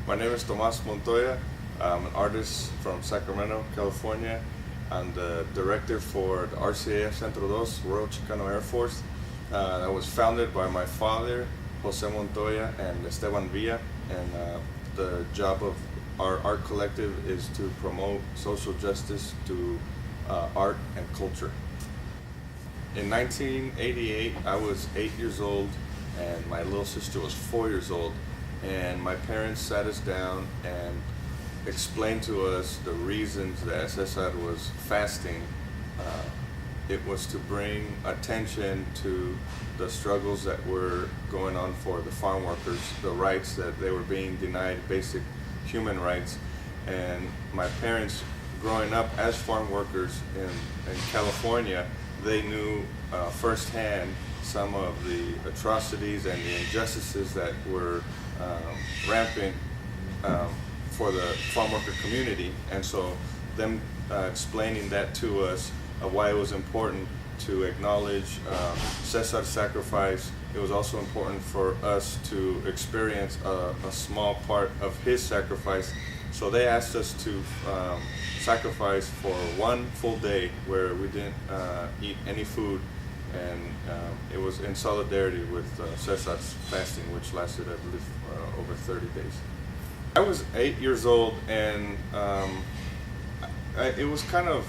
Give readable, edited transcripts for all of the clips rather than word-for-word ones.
My name is Tomas Montoya. I'm an artist from Sacramento, California. I'm the director for the RCAF Centro Dos, Royal Chicano Air Force. That was founded by my father, Jose Montoya, and Esteban Villa. And the job of our art collective is to promote social justice through art and culture. In 1988, I was 8 years old, and my little sister was 4 years old. And my parents sat us down and explained to us the reasons that Cesar was fasting. It was to bring attention to the struggles that were going on for the farm workers, the rights that they were being denied, basic human rights. And my parents, growing up as farm workers in California, they knew firsthand some of the atrocities and the injustices that were rampant for the farm worker community. And so them explaining that to us, why it was important to acknowledge Cesar's sacrifice. It was also important for us to experience a small part of his sacrifice. So they asked us to sacrifice for one full day where we didn't eat any food, and it was in solidarity with Cesar's fasting, which lasted, I believe, over 30 days. I was 8 years old, and it was kind of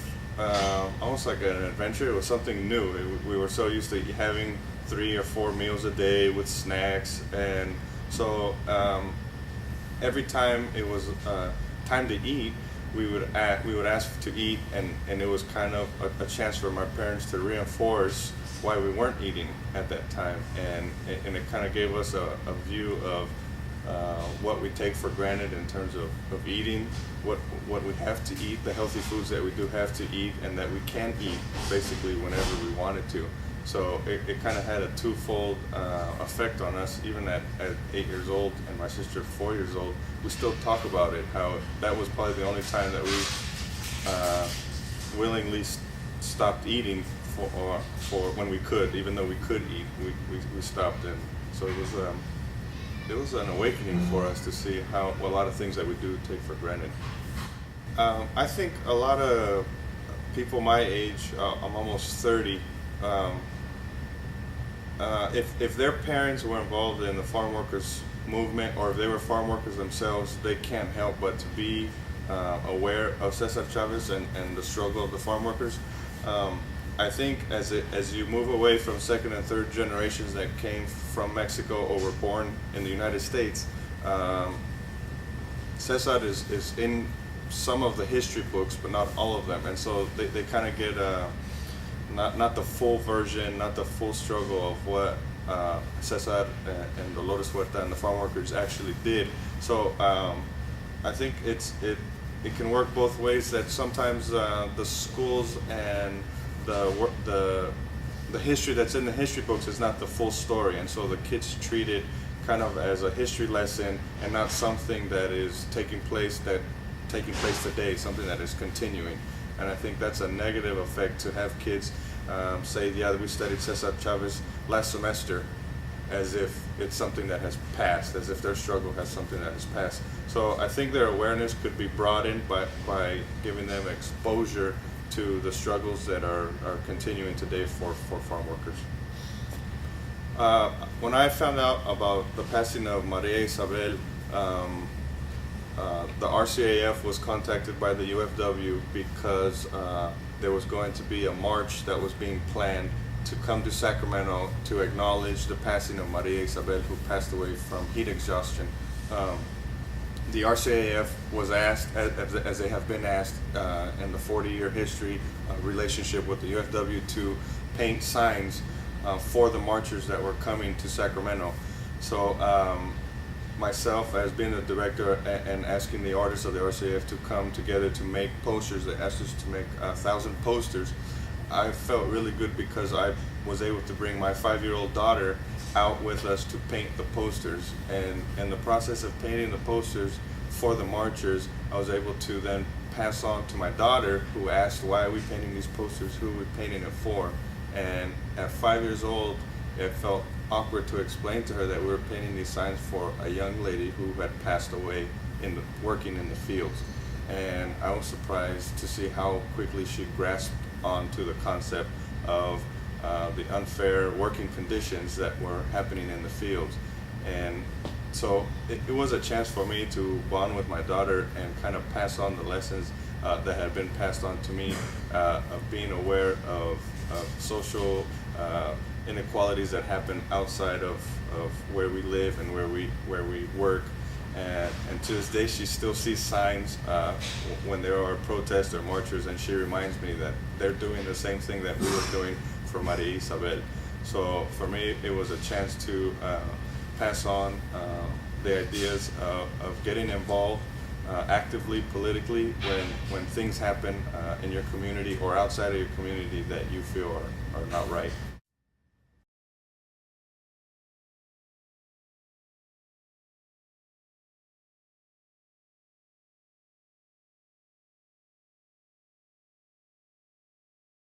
almost like an adventure. It was something new. We were so used to having 3 or 4 meals a day with snacks, and so every time it was time to eat, we would ask to eat, and it was kind of a chance for my parents to reinforce why we weren't eating at that time, and it kind of gave us a view of what we take for granted in terms of eating, what we have to eat, the healthy foods that we do have to eat, and that we can eat basically whenever we wanted to. So it kind of had a twofold effect on us. Even at 8 years old and my sister 4 years old, we still talk about it, how that was probably the only time that we willingly stopped eating for when we could. Even though we could eat, we stopped. And so it was an awakening for us to see how a lot of things that we do take for granted. I think a lot of people my age, I'm almost 30, if their parents were involved in the farm workers movement, or if they were farm workers themselves, they can't help but to be aware of Cesar Chavez and the struggle of the farm workers. I think as you move away from second and third generations that came from Mexico or were born in the United States, Cesar is in some of the history books, but not all of them, and so they kind of get not the full version, not the full struggle of what Cesar and the Lotus Huerta and the farm workers actually did. So I think it can work both ways, that sometimes the schools and the history that's in the history books is not the full story, and so the kids treat it kind of as a history lesson and not something that is taking place today, something that is continuing. And I think that's a negative effect, to have kids say, yeah, we studied Cesar Chavez last semester, as if it's something that has passed, as if their struggle has something that has passed. So I think their awareness could be broadened by giving them exposure to the struggles that are continuing today for farm workers. When I found out about the passing of Maria Isabel, the RCAF was contacted by the UFW because there was going to be a march that was being planned to come to Sacramento to acknowledge the passing of Maria Isabel, who passed away from heat exhaustion. The RCAF was asked, as they have been asked in the 40-year history relationship with the UFW, to paint signs for the marchers that were coming to Sacramento. So myself, as being the director and asking the artists of the RCAF to come together to make posters, they asked us to make 1,000 posters. I felt really good because I was able to bring my 5-year-old daughter out with us to paint the posters, and in the process of painting the posters for the marchers, I was able to then pass on to my daughter, who asked, why are we painting these posters, who are we painting it for? And at 5 years old, it felt awkward to explain to her that we were painting these signs for a young lady who had passed away working in the fields. And I was surprised to see how quickly she grasped onto the concept of the unfair working conditions that were happening in the fields. And so it was a chance for me to bond with my daughter and kind of pass on the lessons that had been passed on to me, of being aware of social inequalities that happen outside of where we live and where we work. And to this day, she still sees signs when there are protests or marchers, and she reminds me that they're doing the same thing that we were doing for Maria Isabel. So for me, it was a chance to pass on the ideas of getting involved actively politically when things happen in your community or outside of your community that you feel are not right.